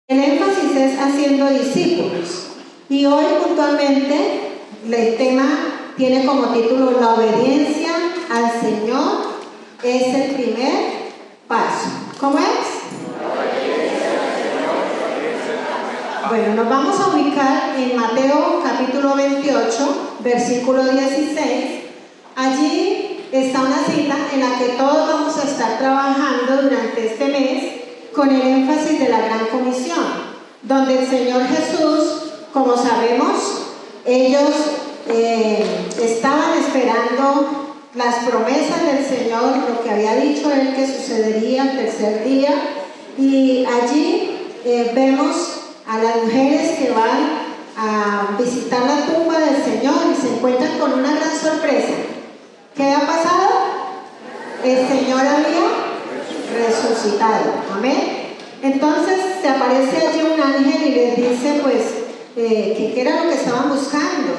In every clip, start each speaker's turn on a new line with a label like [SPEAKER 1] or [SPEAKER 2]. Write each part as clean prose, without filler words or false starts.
[SPEAKER 1] El énfasis es haciendo discípulos. Y hoy puntualmente el tema tiene como título La obediencia al Señor es el primer paso. ¿Cómo es? Bueno, nos vamos a ubicar en Mateo capítulo 28, versículo 16. Allí está una cita en la que todos vamos a estar trabajando durante este mes con el énfasis de la Gran Comisión, donde el Señor Jesús, como sabemos, ellos estaban esperando las promesas del Señor, lo que había dicho Él que sucedería el tercer día, y allí vemos a las mujeres que van a visitar la tumba del Señor y se encuentran con una gran sorpresa. ¿Qué ha pasado? El Señor había resucitado. Amén. Entonces se aparece allí un ángel y les dice pues que qué era lo que estaban buscando,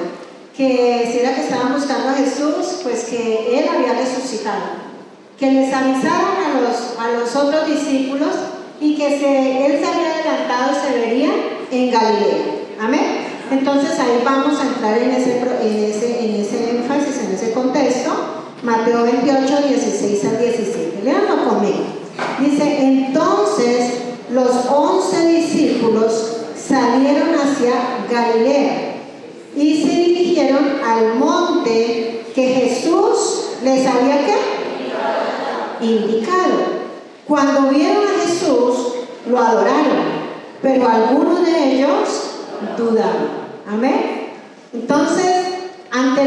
[SPEAKER 1] que si era que estaban buscando a Jesús, pues que Él había resucitado, que les avisaran a los otros discípulos y que Él se había adelantado y se vería en Galilea. Amén. Entonces ahí vamos a entrar en ese énfasis, en ese contexto. Mateo 28, 16 al 17. Léanlo conmigo. Dice: entonces los 11 discípulos salieron hacia Galilea y se dirigieron al monte que Jesús les había indicado. Cuando vieron a Jesús, lo adoraron, pero algunos de ellos dudaban. Amén. Entonces, ante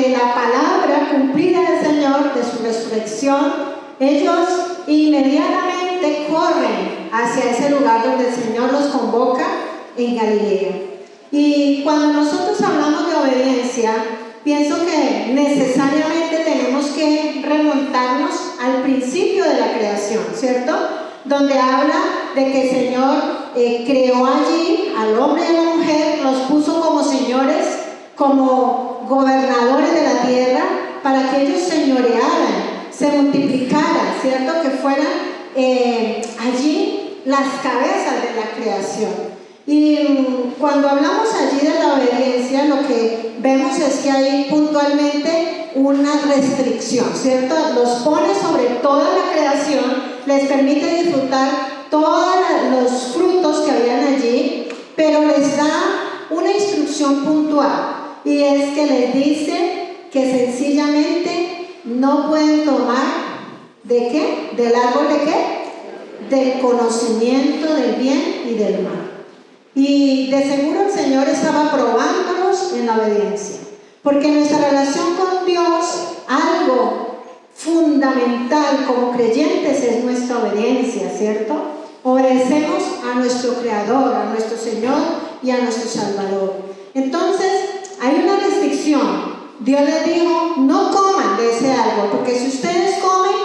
[SPEAKER 1] la palabra cumplida del Señor, de su resurrección, ellos inmediatamente corren hacia ese lugar donde el Señor los convoca en Galilea. Y cuando nosotros hablamos de obediencia, pienso que necesariamente tenemos que remontarnos al principio de la creación, ¿cierto? Donde habla de que el Señor creó allí al hombre y a la mujer, los puso como señores, como gobernadores de la tierra, para que ellos señorearan, se multiplicaran, ¿cierto? Que fueran allí las cabezas de la creación. Y cuando hablamos allí de la obediencia, lo que vemos es que hay puntualmente una restricción, ¿cierto? Los pone sobre toda la creación, les permite disfrutar todos los frutos que habían allí, pero les da una instrucción puntual, y es que les dice que sencillamente no pueden tomar ¿de qué? ¿Del árbol de qué? Del conocimiento del bien y del mal. Y de seguro el Señor estaba probándonos en la obediencia, porque nuestra relación con Dios, algo fundamental como creyentes, es nuestra obediencia, ¿cierto? Obedecemos a nuestro Creador, a nuestro Señor y a nuestro Salvador. Entonces hay una restricción. Dios les dijo: no coman de ese árbol, porque si ustedes comen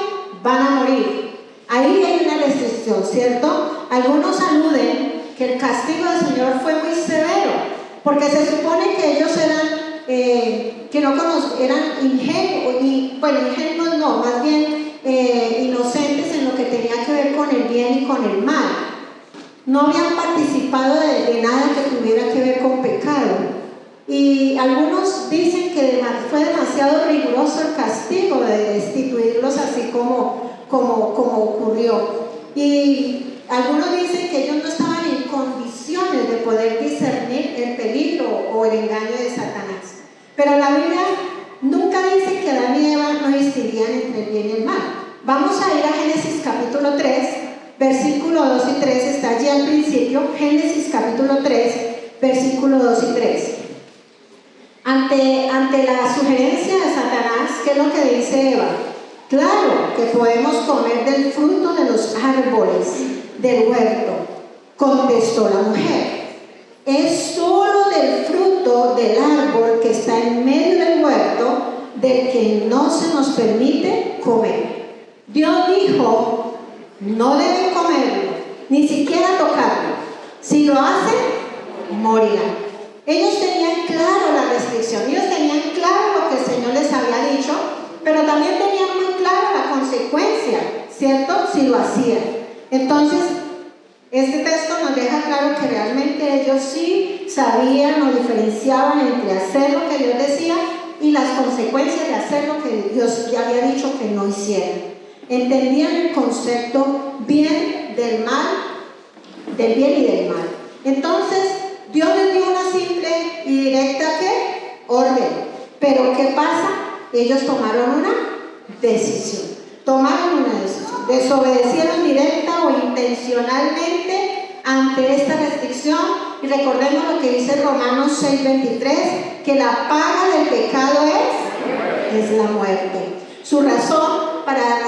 [SPEAKER 1] van a morir. Ahí hay una restricción, ¿cierto? Algunos aluden que el castigo del Señor fue muy severo, porque se supone que ellos eran ingenuos no, más bien inocentes en lo que tenía que ver con el bien y con el mal. No habían participado de nada que tuviera que ver con pecado. Y algunos dicen que fue demasiado riguroso el castigo de destituirlos así como ocurrió. Y algunos dicen que ellos no estaban en condiciones de poder discernir el peligro o el engaño de Satanás. Pero la Biblia nunca dice que Adán y Eva no distinguían entre el bien y el mal. Vamos a ir a Génesis capítulo 3, versículo 2 y 3, está allí al principio. Génesis capítulo 3, versículo 2 y 3. Ante la sugerencia de Satanás, ¿qué es lo que dice Eva? Claro que podemos comer del fruto de los árboles del huerto, contestó la mujer. Es solo del fruto del árbol que está en medio del huerto del que no se nos permite comer. Dios dijo: no deben comerlo, ni siquiera tocarlo. Si lo hacen, morirán. Ellos tenían claro la restricción, ellos tenían claro lo que el Señor les había dicho, pero también tenían muy clara la consecuencia, ¿cierto? Si lo hacían. Entonces, Este texto nos deja claro que realmente ellos sí sabían o diferenciaban entre hacer lo que Dios decía y las consecuencias de hacer lo que Dios ya había dicho que no hicieran. Entendían el concepto bien del mal, del bien y del mal. Entonces, Dios les dio una simple y directa ¿qué? Orden. Pero ¿qué pasa? Ellos tomaron una decisión. Desobedecieron directa o intencionalmente ante esta restricción. Y recordemos lo que dice Romanos 6:23, que la paga del pecado es la muerte. Su razón para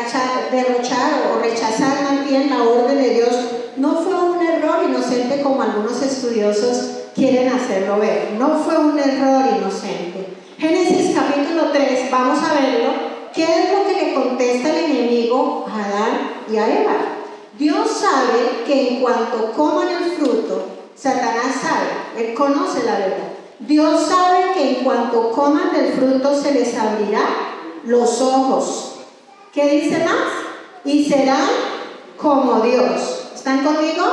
[SPEAKER 1] derrochar o rechazar más bien la orden de Dios no fue un error inocente como algunos estudiosos quieren hacerlo ver. No fue un error inocente. Génesis capítulo 3, vamos a verlo. ¿Qué es lo que le contesta el enemigo a Adán y a Eva? Dios sabe que en cuanto coman el fruto, Satanás sabe, él conoce la verdad. Dios sabe que en cuanto coman del fruto se les abrirá los ojos. ¿Qué dice más? Y serán como Dios. ¿Están conmigo?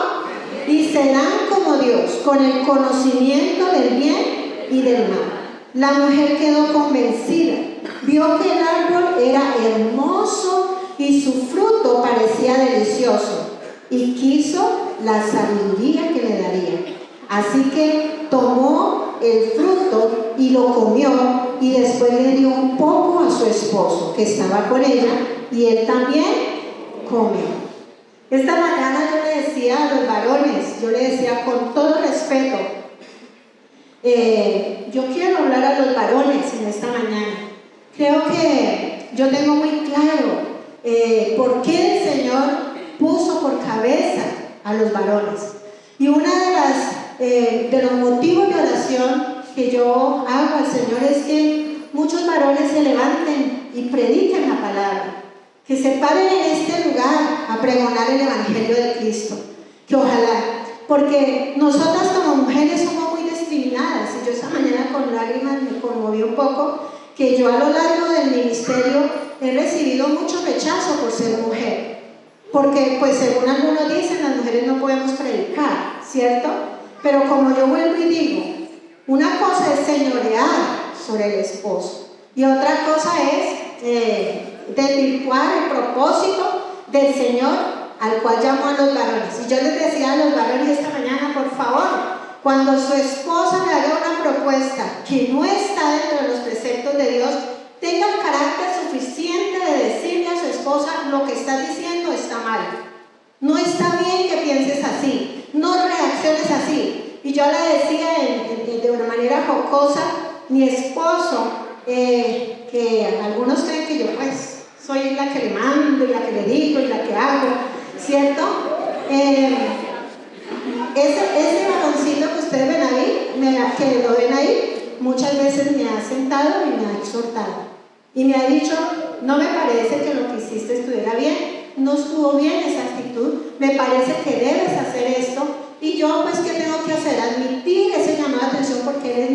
[SPEAKER 1] Y serán como Dios, con el conocimiento del bien y del mal. La mujer quedó convencida, vio que el árbol era hermoso y su fruto parecía delicioso y quiso la sabiduría que le daría. Así que tomó el fruto y lo comió y después le dio un poco a su esposo que estaba con ella y él también comió. Esta mañana yo le decía a los varones, yo le decía con todo respeto, yo quiero hablar a los varones en esta mañana. Creo que yo tengo muy claro por qué el Señor puso por cabeza a los varones. Y uno de los motivos de oración que yo hago al Señor es que muchos varones se levanten y prediquen la palabra, que se paren en este lugar a pregonar el Evangelio de Cristo. Que ojalá, porque nosotras como mujeres somos muy discriminadas, y yo esta mañana con lágrimas me conmoví un poco, que yo a lo largo del ministerio he recibido mucho rechazo por ser mujer, porque pues según algunos dicen las mujeres no podemos predicar, ¿cierto? Pero como yo vuelvo y digo, una cosa es señorear sobre el esposo y otra cosa es desvirtuar el propósito del Señor al cual llamó a los varones. Y yo les decía a los varones esta mañana, por favor, cuando su esposa le haga una propuesta que no está dentro de los preceptos de Dios, tenga el carácter suficiente de decirle a su esposa: lo que estás diciendo está mal, no está bien que pienses así, no reacciones así. Y yo le decía de una manera jocosa, mi esposo, que algunos creen que yo pues soy la que le mando y la que le digo y la que hago, ¿cierto? Ese varoncito que ustedes ven ahí, que lo ven ahí, muchas veces me ha sentado y me ha exhortado y me ha dicho: no me parece que lo que hiciste estuviera bien, no estuvo bien esa actitud, me parece que debes hacer esto. Y yo pues ¿qué tengo que hacer? Admitir ese llamado de atención, porque él es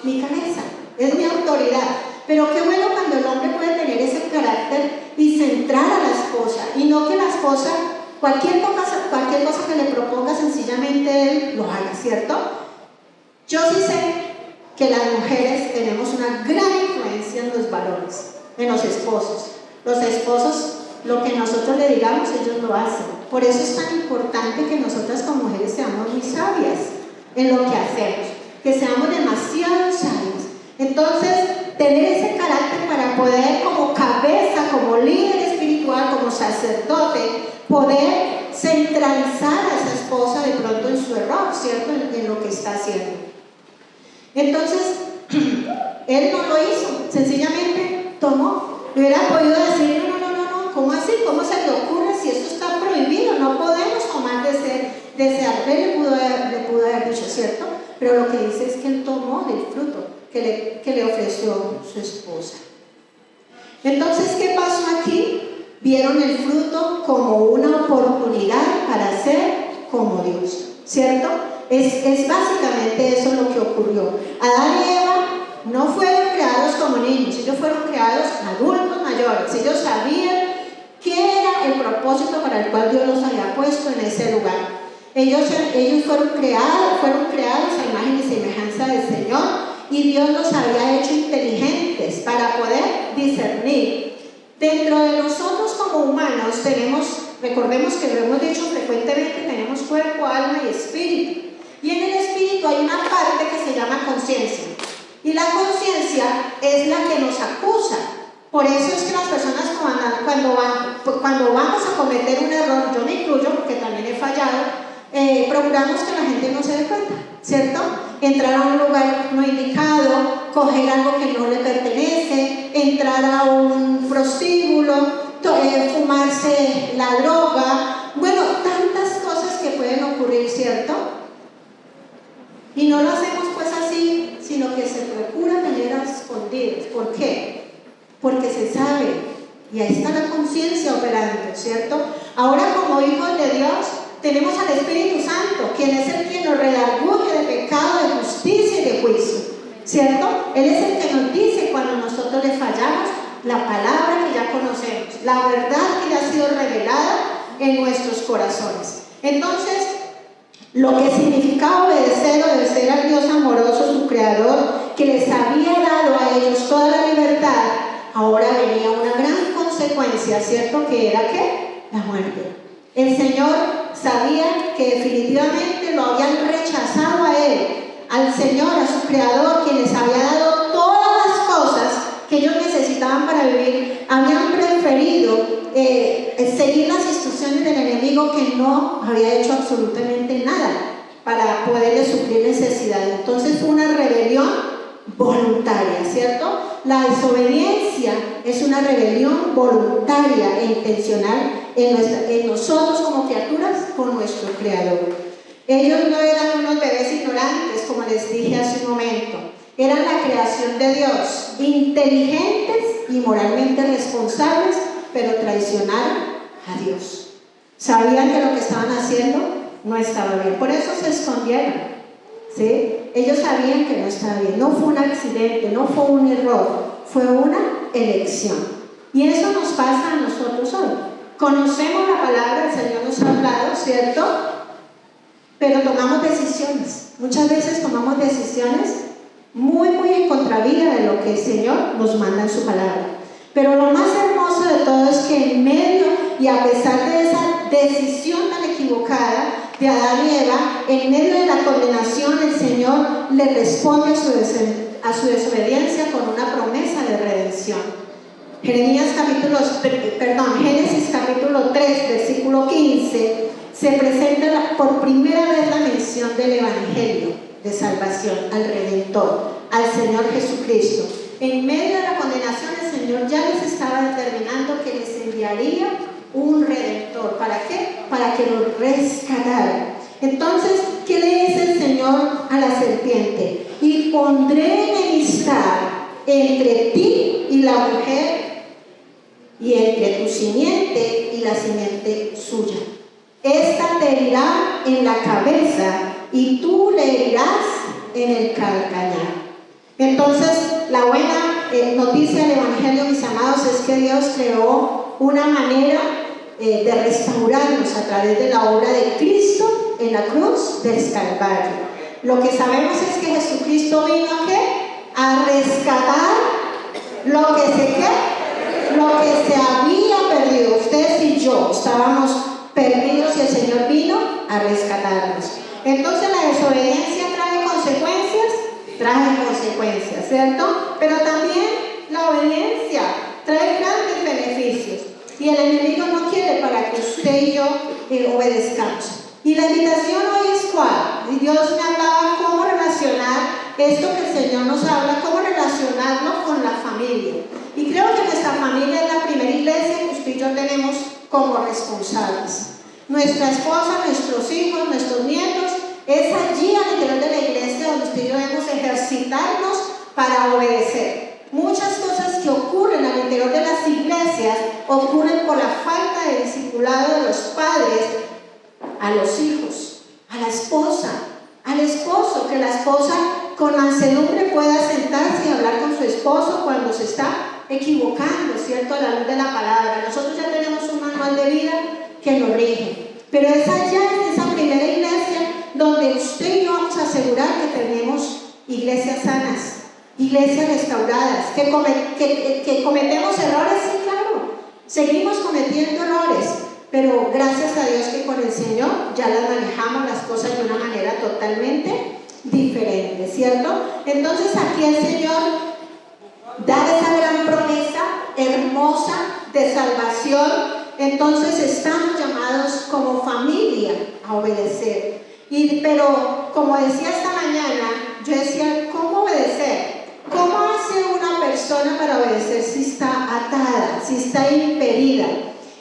[SPEAKER 1] mi cabeza, es mi autoridad. Pero qué bueno cuando el hombre puede tener ese carácter y centrar a la esposa, y no que la esposa, cualquier cosa que le proponga, sencillamente él lo haga, ¿cierto? Yo sí sé que las mujeres tenemos una gran influencia en los varones, en los esposos. Los esposos, lo que nosotros le digamos, ellos lo hacen. Por eso es tan importante que nosotras como mujeres seamos muy sabias en lo que hacemos, que seamos demasiado sabias. Entonces, tener ese carácter para poder, como cabeza, como líder espiritual, como sacerdote, poder centralizar a esa esposa de pronto en su error, ¿cierto? En lo que está haciendo. Entonces, él no lo hizo, sencillamente tomó. Le hubiera podido decir: no, ¿cómo así? ¿Cómo se le ocurre si esto está prohibido? No podemos tomar de ese árbol. Le pudo haber dicho, ¿cierto? Pero lo que dice es que él tomó del fruto que le ofreció su esposa. Entonces, ¿qué pasó aquí? Vieron el fruto como una oportunidad para ser como Dios, ¿cierto? Es básicamente eso lo que ocurrió. Adán y Eva no fueron creados como niños, ellos fueron creados adultos mayores. Ellos sabían ¿Qué era el propósito para el cual Dios los había puesto en ese lugar? Ellos fueron creados a imagen y semejanza del Señor, y Dios los había hecho inteligentes para poder discernir. Dentro de nosotros como humanos recordemos que lo hemos dicho frecuentemente, tenemos cuerpo, alma y espíritu. Y en el espíritu hay una parte que se llama conciencia. Y la conciencia es la que nos acusa. Por eso es que las personas cuando vamos a cometer un error, yo me incluyo porque también he fallado, procuramos que la gente no se dé cuenta, ¿cierto? Entrar a un lugar no indicado, coger algo que no le pertenece, entrar a un prostíbulo, fumarse la droga, bueno, tantas cosas que pueden ocurrir, ¿cierto? Y no lo hacemos pues así, sino que se procura maneras escondidas. ¿Por qué? Porque se sabe, y ahí está la conciencia operando, ¿cierto? Ahora, como hijos de Dios, tenemos al Espíritu Santo, quien es el que nos redarguye de pecado, de justicia y de juicio, ¿cierto? Él es el que nos dice cuando nosotros le fallamos la palabra que ya conocemos, la verdad que ya ha sido revelada en nuestros corazones. Entonces, lo que significaba obedecer al Dios amoroso, su Creador, que les había dado a ellos toda la libertad, ahora venía una gran consecuencia, ¿cierto? Que era ¿qué? La muerte. El Señor sabía que definitivamente lo habían rechazado a Él, al Señor, a su Creador, quien les había dado todas las cosas que ellos necesitaban para vivir. Habían preferido seguir las instrucciones del enemigo, que no había hecho absolutamente nada para poderle suplir necesidades. Entonces fue una rebelión voluntaria, ¿cierto? La desobediencia es una rebelión voluntaria e intencional en nosotros como criaturas con nuestro Creador. Ellos no eran unos bebés ignorantes, como les dije hace un momento. Eran la creación de Dios, inteligentes y moralmente responsables, pero traicionaron a Dios. Sabían que lo que estaban haciendo no estaba bien, por eso se escondieron, ¿sí? Ellos sabían que no estaba bien, no fue un accidente, no fue un error, fue una elección. Y eso nos pasa a nosotros hoy. Conocemos la palabra, el Señor nos ha hablado, ¿cierto? Pero tomamos decisiones. Muchas veces tomamos decisiones muy en contravía de lo que el Señor nos manda en su palabra. Pero lo más hermoso de todo es que en medio y a pesar de esa decisión tan equivocada de Adán y Eva, en medio de la condenación, el Señor le responde a su desobediencia con una promesa de redención. Génesis capítulo 3, versículo 15, se presenta por primera vez la mención del Evangelio de salvación, al Redentor, al Señor Jesucristo. En medio de la condenación, el Señor ya les estaba determinando que les enviaría un Redentor. ¿Para qué? Para que los rescatara. Entonces, ¿qué le dice el Señor a la serpiente? Y pondré enemistad entre ti y la mujer, y entre tu simiente y la simiente suya. Esta te herirá en la cabeza y tú le herirás en el calcañar. Entonces, la buena noticia del Evangelio, mis amados, es que Dios creó una manera de restaurarnos a través de la obra de Cristo en la cruz del Calvario. Lo que sabemos es que Jesucristo vino ¿a qué? A rescatar lo que se había perdido. Ustedes y yo estábamos perdidos y el Señor vino a rescatarnos. Entonces la desobediencia trae consecuencias, ¿cierto? Pero también la obediencia trae grandes beneficios. Y el enemigo no quiere para que usted y yo obedezcamos. Y la invitación hoy es ¿cuál? Y Dios me hablaba cómo relacionar esto que el Señor nos habla, cómo relacionarlo con la familia. Y creo que nuestra familia es la primera iglesia que usted y yo tenemos como responsables. Nuestra esposa, nuestros hijos, nuestros nietos, es allí al interior de la iglesia donde usted y yo debemos ejercitarnos para obedecer. Muchas cosas que ocurren al interior de las iglesias ocurren por la falta de discipulado de los padres a los hijos, a la esposa, al esposo, que la esposa con mansedumbre pueda sentarse y hablar con su esposo cuando se está equivocando, ¿cierto? A la luz de la palabra. Nosotros ya tenemos un manual de vida que nos rige. Pero es allá, en esa primera iglesia, donde usted y yo vamos a asegurar que tenemos iglesias sanas, iglesias restauradas, que cometemos errores, sí, claro, seguimos cometiendo errores, pero gracias a Dios que con el Señor ya las manejamos las cosas de una manera totalmente diferente, ¿cierto? Entonces aquí el Señor da esa gran promesa hermosa de salvación. Entonces estamos llamados como familia a obedecer. Pero como decía esta mañana, yo decía, ¿cómo obedecer? ¿Cómo hace una persona para obedecer si está atada, si está impedida?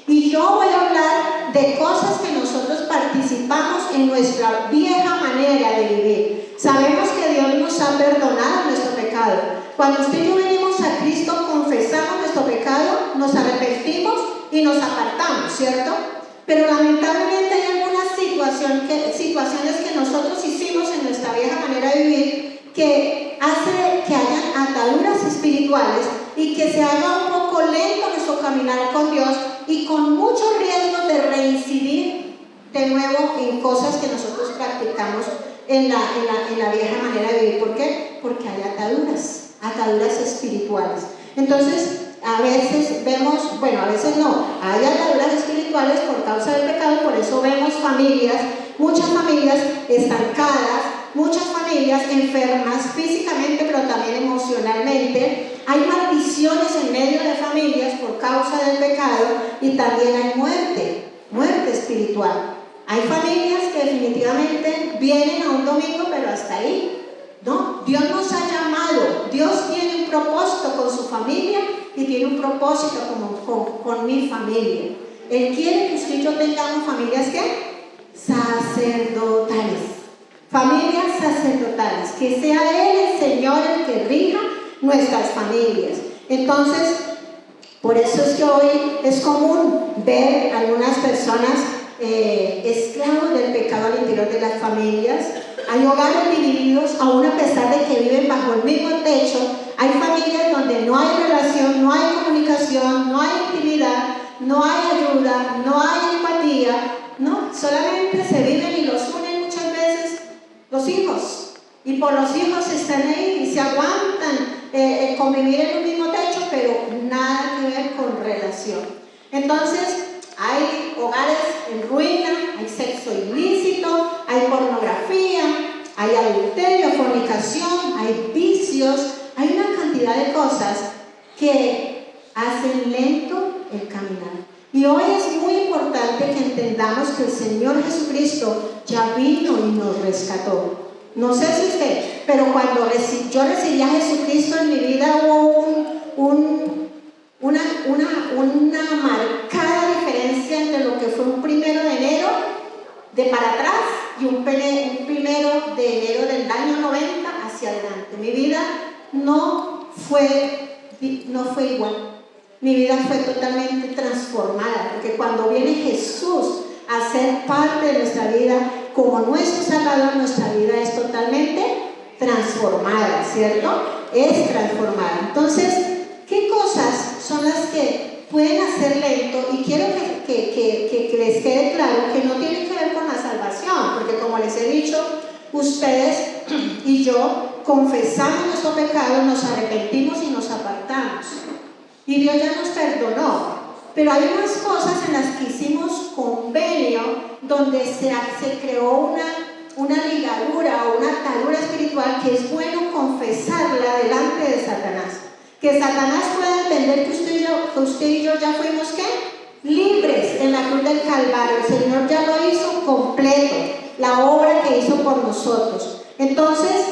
[SPEAKER 1] Y yo voy a hablar de cosas que nosotros participamos en nuestra vieja manera de vivir. Sabemos que Dios nos ha perdonado nuestro pecado. Cuando usted y yo venimos a Cristo, confesamos nuestro pecado, nos arrepentimos y nos apartamos, ¿cierto? Pero lamentablemente hay algunas situaciones que nosotros hicimos en nuestra vieja manera de vivir que hace que hayan ataduras espirituales y que se haga un poco lento nuestro caminar con Dios y con mucho riesgo de reincidir de nuevo en cosas que nosotros practicamos en la vieja manera de vivir. ¿Por qué? Porque hay ataduras espirituales. Entonces, a veces vemos, a veces no, hay ataduras espirituales por causa del pecado, por eso vemos muchas familias estancadas, muchas familias enfermas físicamente, pero también emocionalmente. Hay maldiciones en medio de familias por causa del pecado y también hay muerte espiritual. Hay familias que definitivamente vienen a un domingo, pero hasta ahí. No, Dios nos ha llamado, Dios tiene un propósito con su familia y tiene un propósito con mi familia. Él quiere que usted y yo tengamos familias ¿qué? Sacerdotales. Familias sacerdotales, que sea Él el Señor el que rija nuestras familias. Entonces, por eso es que hoy es común ver algunas personas esclavos del pecado al interior de las familias. Hay hogares divididos, aún a pesar de que viven bajo el mismo techo. Hay familias donde no hay relación, no hay comunicación, no hay intimidad, no hay ayuda, no hay empatía, no, solamente se viven y los unen muchas veces los hijos. Y por los hijos están ahí y se aguantan convivir en un mismo techo, pero nada que ver con relación. Entonces, hay hogares en ruina, hay sexo ilícito, hay pornografía, hay adulterio, fornicación, hay vicios, hay una cantidad de cosas que hacen lento el caminar. Y hoy es muy importante que entendamos que el Señor Jesucristo ya vino y nos rescató. No sé si usted, pero cuando yo recibí a Jesucristo en mi vida hubo una marcada diferencia entre lo que fue un 1 de enero de para atrás y un 1 de enero del año 90 hacia adelante. Mi vida no fue igual. Mi vida fue totalmente transformada, porque cuando viene Jesús a ser parte de nuestra vida como nuestro Salvador, nuestra vida es totalmente transformada, ¿cierto? Es transformada. Entonces, ¿qué cosas son las que pueden hacer lento? Y quiero que les quede claro que no tienen que ver con la salvación, porque como les he dicho, ustedes y yo confesamos nuestro pecado, nos arrepentimos y nos apartamos. Y Dios ya nos perdonó. Pero hay unas cosas en las que hicimos convenio donde se creó una ligadura o una atadura espiritual que es bueno confesarla delante de Satanás. Que Satanás pueda entender que usted y yo ya fuimos ¿qué? Libres en la cruz del Calvario. El Señor ya lo hizo completo, la obra que hizo por nosotros. Entonces,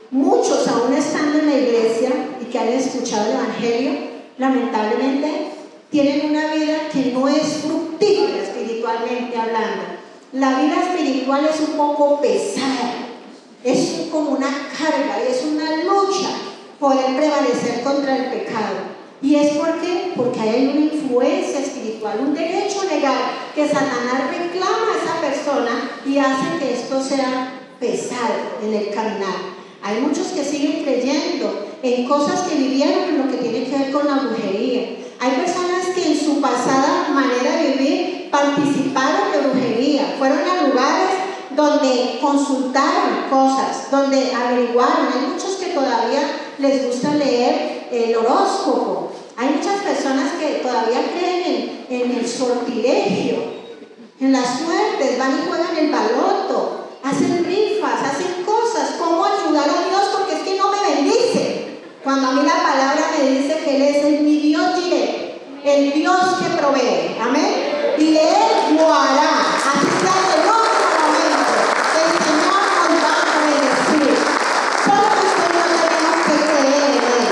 [SPEAKER 1] muchos aún estando en la iglesia y que han escuchado el Evangelio, lamentablemente tienen una vida que no es fructífera espiritualmente hablando. La vida espiritual es un poco pesada, es como una carga, es una lucha poder prevalecer contra el pecado. ¿Y es porque hay una influencia espiritual, un derecho legal que Satanás reclama a esa persona y hace que esto sea pesado en el caminar? Hay muchos que siguen creyendo en cosas que vivieron en lo que tiene que ver con la brujería. Hay personas que en su pasada manera de vivir participaron de brujería, fueron a lugares donde consultaron cosas, donde averiguaron. Hay muchos que todavía les gusta leer el horóscopo. Hay muchas personas que todavía creen en el sortilegio, en las suertes, van y juegan el baloto, hacen rifas, hacen cosas. ¿Cómo ayudar a Dios? Porque es que no me bendice. Cuando a mí la palabra me dice que Él es mi Dios, diré, el Dios que provee. Amén. Y Él lo hará. Así sea en otro momento. El Señor nos va a bendecir. Solo que usted no tenemos que creer en Él.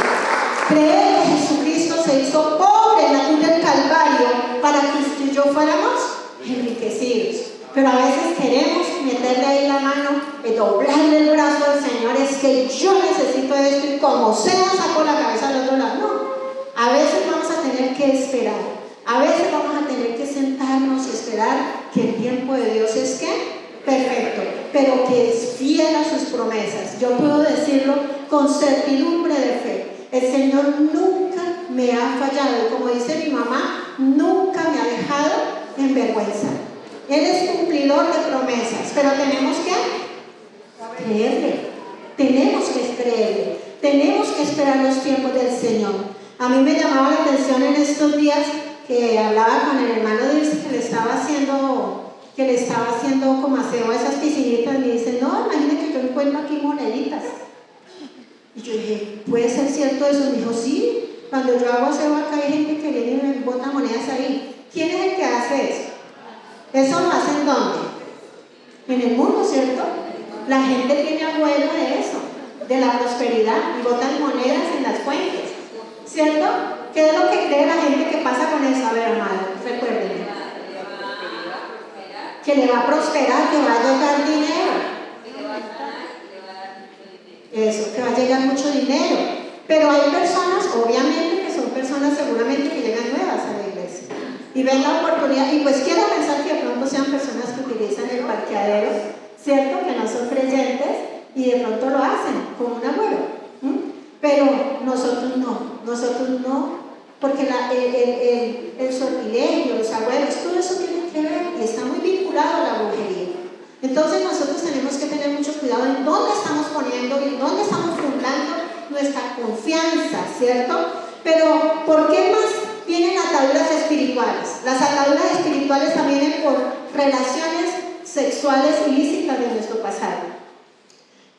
[SPEAKER 1] Creer que Jesucristo se hizo pobre en la cruz del Calvario para que usted y yo fuéramos enriquecidos. Pero a veces queremos meterle ahí la mano, doblarle el brazo al Señor. Es que yo necesito esto y como sea saco la cabeza al otro lado. No, a veces vamos a tener que esperar. A veces vamos a tener que sentarnos y esperar que el tiempo de Dios es ¿qué? Perfecto, pero que es fiel a sus promesas. Yo puedo decirlo con certidumbre de fe. El Señor nunca me ha fallado. Como dice mi mamá, nunca me ha dejado en vergüenza. Él es cumplidor de promesas, pero tenemos que creerle. Tenemos que creerle. Tenemos que esperar los tiempos del Señor. A mí me llamaba la atención en estos días que hablaba con el hermano Dirce que le estaba haciendo como aseo a esas piscinitas. Me dice, no, imagínate que yo encuentro aquí moneditas. Y yo dije, ¿puede ser cierto eso? Me dijo, sí, cuando yo hago aseo acá hay gente que viene y me bota monedas ahí. ¿Quién es el que hace eso? ¿Eso lo hacen dónde? En el mundo, ¿cierto? La gente tiene abuelo de eso, de la prosperidad, y botan monedas en las fuentes, ¿cierto? ¿Qué es lo que cree la gente que pasa con eso? A ver, amada, recuérdenme. Que le va a prosperar, que va a llegar dinero. Eso, que va a llegar mucho dinero. Pero hay personas, obviamente, que son personas seguramente que llegan nuevas a la iglesia y ven la oportunidad, y pues quiero pensar que de pronto sean personas que utilizan el parqueadero, ¿cierto? Que no son creyentes y de pronto lo hacen con un abuelo. Pero nosotros no, porque el sortilegio, los abuelos, todo eso tiene que ver y está muy vinculado a la brujería. Entonces nosotros tenemos que tener mucho cuidado en dónde estamos poniendo y en dónde estamos fundando nuestra confianza, ¿cierto? Pero ¿por qué más vienen ataduras espirituales? Las ataduras espirituales también vienen por relaciones sexuales ilícitas de nuestro pasado.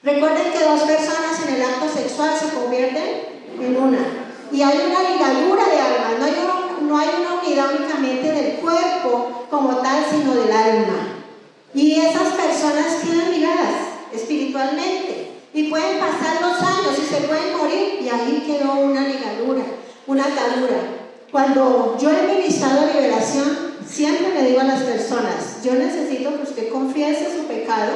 [SPEAKER 1] Recuerden que dos personas en el acto sexual se convierten en una. Y hay una ligadura de alma, no hay una unidad únicamente del cuerpo como tal, sino del alma. Y esas personas quedan ligadas espiritualmente. Y pueden pasar los años y se pueden morir, y ahí quedó una ligadura, una atadura. Cuando yo he ministrado liberación, siempre le digo a las personas, yo necesito que usted confiese su pecado,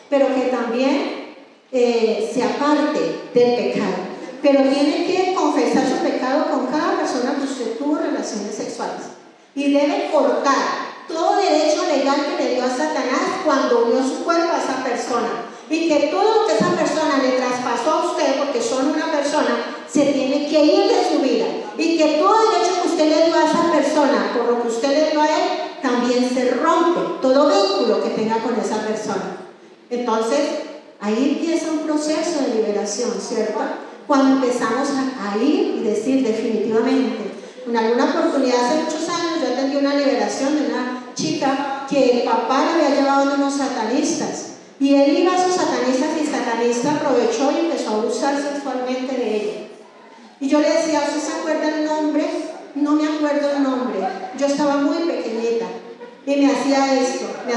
[SPEAKER 1] pero que también se aparte del pecado. Pero tiene que confesar su pecado con cada persona que usted tuvo relaciones sexuales. Y debe cortar todo derecho legal que le dio a Satanás cuando unió su cuerpo a esa persona. Y que todo lo que esa persona le traspasó a usted, porque son una persona, se tiene que ir de su vida. Y que todo derecho que usted le dio a esa persona, por lo que usted le dio a él, también se rompe. Todo vínculo que tenga con esa persona. Entonces, ahí empieza un proceso de liberación, ¿cierto? Cuando empezamos a ir y decir definitivamente. En alguna oportunidad hace muchos años yo atendí una liberación de una chica que el papá le había llevado a unos satanistas. Y él iba a esos satanistas y el satanista aprovechó y empezó a abusar sexualmente de ella. Y yo le decía, ¿usted se acuerda el nombre? No me acuerdo el nombre. Yo estaba muy pequeñita y me hacía esto y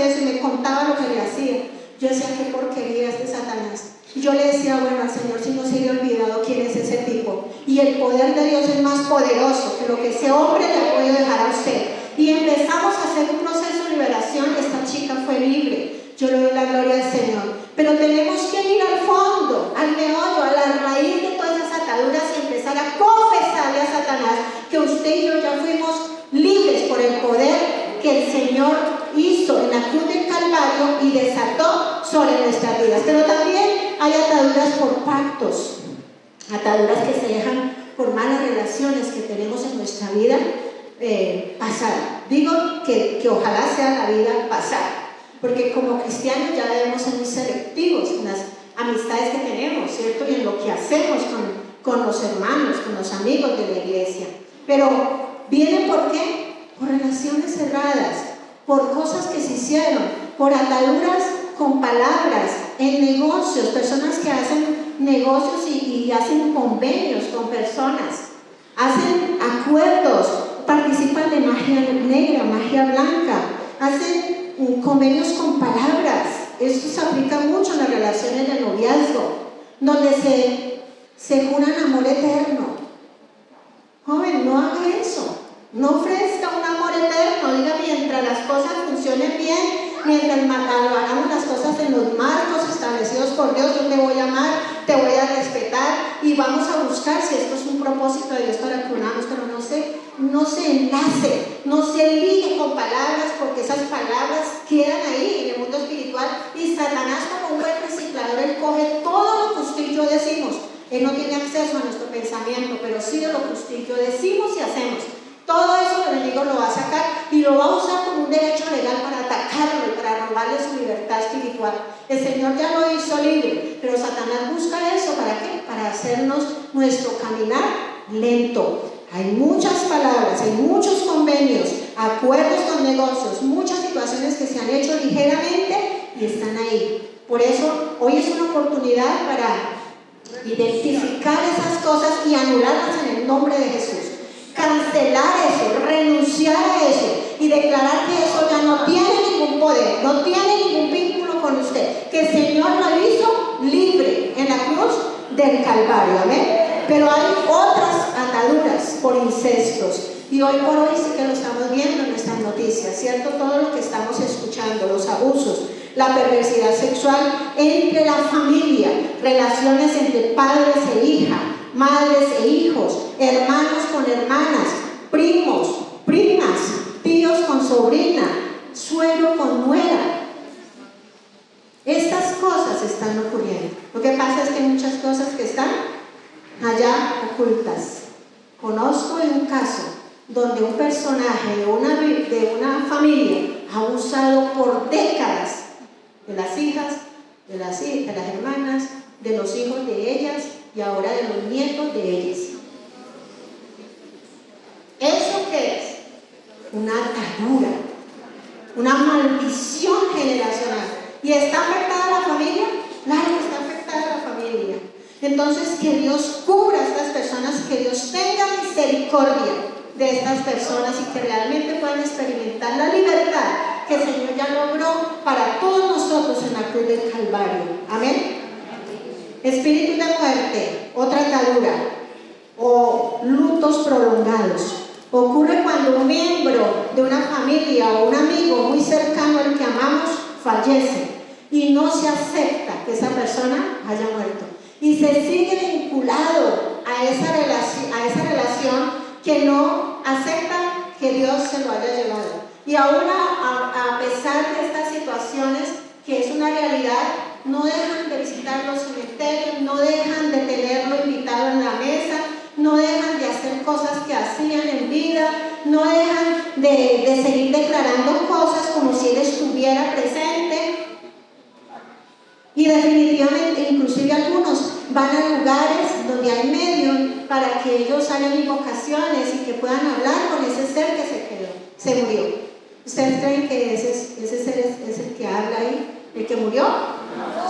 [SPEAKER 1] eso, y me contaba lo que le hacía. Yo decía, qué porquería este Satanás. Y yo le decía, bueno, al Señor si no se le ha olvidado quién es ese tipo. Y el poder de Dios es más poderoso que lo que ese hombre le ha podido dejar a usted. Y empezamos a hacer un proceso de liberación. Esta chica fue libre. Yo le doy la gloria al Señor. Pero tenemos que ir al fondo, al meollo, a la raíz de todas esas ataduras y empezar a confesarle a Satanás que usted y yo ya fuimos libres por el poder que el Señor hizo en la cruz del Calvario y desató sobre nuestras vidas. Pero también hay ataduras por pactos. ataduras que se dejan por malas relaciones que tenemos en nuestra vida pasada. Digo que ojalá sea la vida pasada, porque como cristianos ya debemos ser muy selectivos en las amistades que tenemos, ¿cierto? Y en lo que hacemos con los hermanos, con los amigos de la iglesia. Pero viene ¿por qué? Por relaciones cerradas, por cosas que se hicieron, por ataduras con palabras, en negocios, personas que hacen negocios y hacen convenios con personas, hacen acuerdos, participan de magia negra, magia blanca, hacen convenios con palabras. Esto se aplica mucho en las relaciones de noviazgo, donde se juran amor eterno. Joven, no haga eso. No ofrezca un amor eterno. Diga, mientras las cosas funcionen bien, mientras hagamos las cosas en los marcos establecidos por Dios, yo te voy a amar, te voy a respetar y vamos a buscar si esto es un propósito de Dios para que unamos, pero no se enlace, no se ligue con palabras, porque esas palabras quedan ahí en el mundo espiritual y Satanás, como un buen reciclador, él coge todo lo que usted y yo decimos. Él no tiene acceso a nuestro pensamiento, pero sí de lo que usted y yo decimos y hacemos. Todo eso el enemigo lo va a sacar y lo va a usar como un derecho legal para atacarlo y para robarle su libertad espiritual. El Señor ya lo hizo libre, pero Satanás busca eso, ¿para qué? Para hacernos nuestro caminar lento. Hay muchas palabras, hay muchos convenios, acuerdos con negocios, muchas situaciones que se han hecho ligeramente y están ahí. Por eso hoy es una oportunidad para identificar esas cosas y anularlas en el nombre de Jesús. Cancelar eso, renunciar a eso y declarar que eso ya no tiene ningún poder, no tiene ningún vínculo con usted, que el Señor lo hizo libre en la cruz del Calvario, amén. Pero hay otras ataduras por incestos y hoy por hoy sí que lo estamos viendo en nuestras noticias, ¿cierto? Todo lo que estamos escuchando, los abusos, la perversidad sexual entre la familia, relaciones entre padres e hijas, madres e hijos, hermanos con hermanas, primos, primas, tíos con sobrina, suegro con nuera. Estas cosas están ocurriendo. Lo que pasa es que hay muchas cosas que están allá ocultas. Conozco un caso donde un personaje de una familia ha abusado por décadas de las hijas, de las hermanas, de los hijos de ellas y ahora de los nietos de ellas. ¿Eso qué es? Una atadura, una maldición generacional. ¿Y está afectada la familia? Claro que está afectada la familia. Entonces, que Dios cubra a estas personas, que Dios tenga misericordia de estas personas y que realmente puedan experimentar la libertad que el Señor ya logró para todos nosotros en la cruz del Calvario. Amén. Espíritu de muerte, otra atadura, o lutos prolongados. Ocurre cuando un miembro de una familia o un amigo muy cercano al que amamos fallece y no se acepta que esa persona haya muerto y se sigue vinculado a esa relación que no acepta que Dios se lo haya llevado. Y aún a pesar de estas situaciones, que es una realidad, no dejan de visitar los cementerios, no dejan de tenerlo invitado en la mesa, no dejan de hacer cosas que hacían en vida, no dejan de seguir declarando cosas como si Él estuviera presente. Y definitivamente, inclusive algunos van a lugares donde hay medios para que ellos hagan invocaciones y que puedan hablar con ese ser que se murió. ¿Ustedes creen que ese ser es el que habla ahí? ¿El que murió?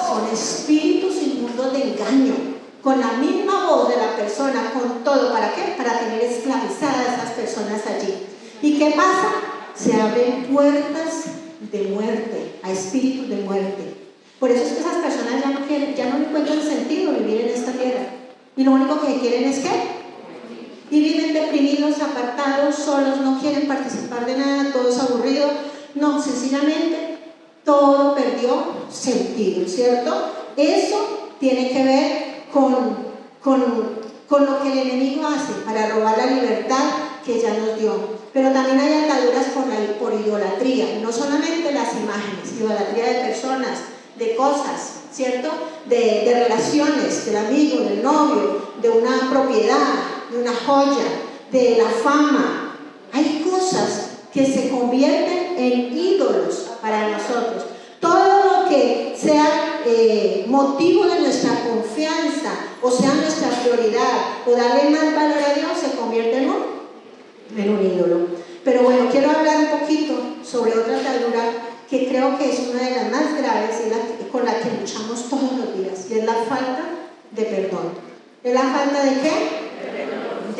[SPEAKER 1] Son espíritus inmundos de engaño, con la misma voz de la persona, con todo. ¿Para qué? Para tener esclavizadas a esas personas allí. ¿Y qué pasa? Se abren puertas de muerte, a espíritus de muerte. Por eso es que esas personas ya no encuentran sentido vivir en esta tierra. Y lo único que quieren es ¿qué? Y viven deprimidos, apartados, solos, no quieren participar de nada, todo es aburrido. No, sencillamente todo perdió sentido, ¿cierto? Eso tiene que ver con lo que el enemigo hace para robar la libertad que ya nos dio. Pero también hay ataduras por idolatría, no solamente las imágenes, idolatría de personas, de cosas, ¿cierto? De relaciones, del amigo, del novio, de una propiedad, de una joya, de la fama. Hay cosas que se convierten en ídolos para nosotros. Todo lo que sea motivo de nuestra confianza, o sea nuestra prioridad, o darle más valor a Dios, se convierte en un ídolo. Pero bueno, quiero hablar un poquito sobre otra atadura que creo que es una de las más graves y con la que luchamos todos los días, y es la falta de perdón. ¿Es la falta de qué?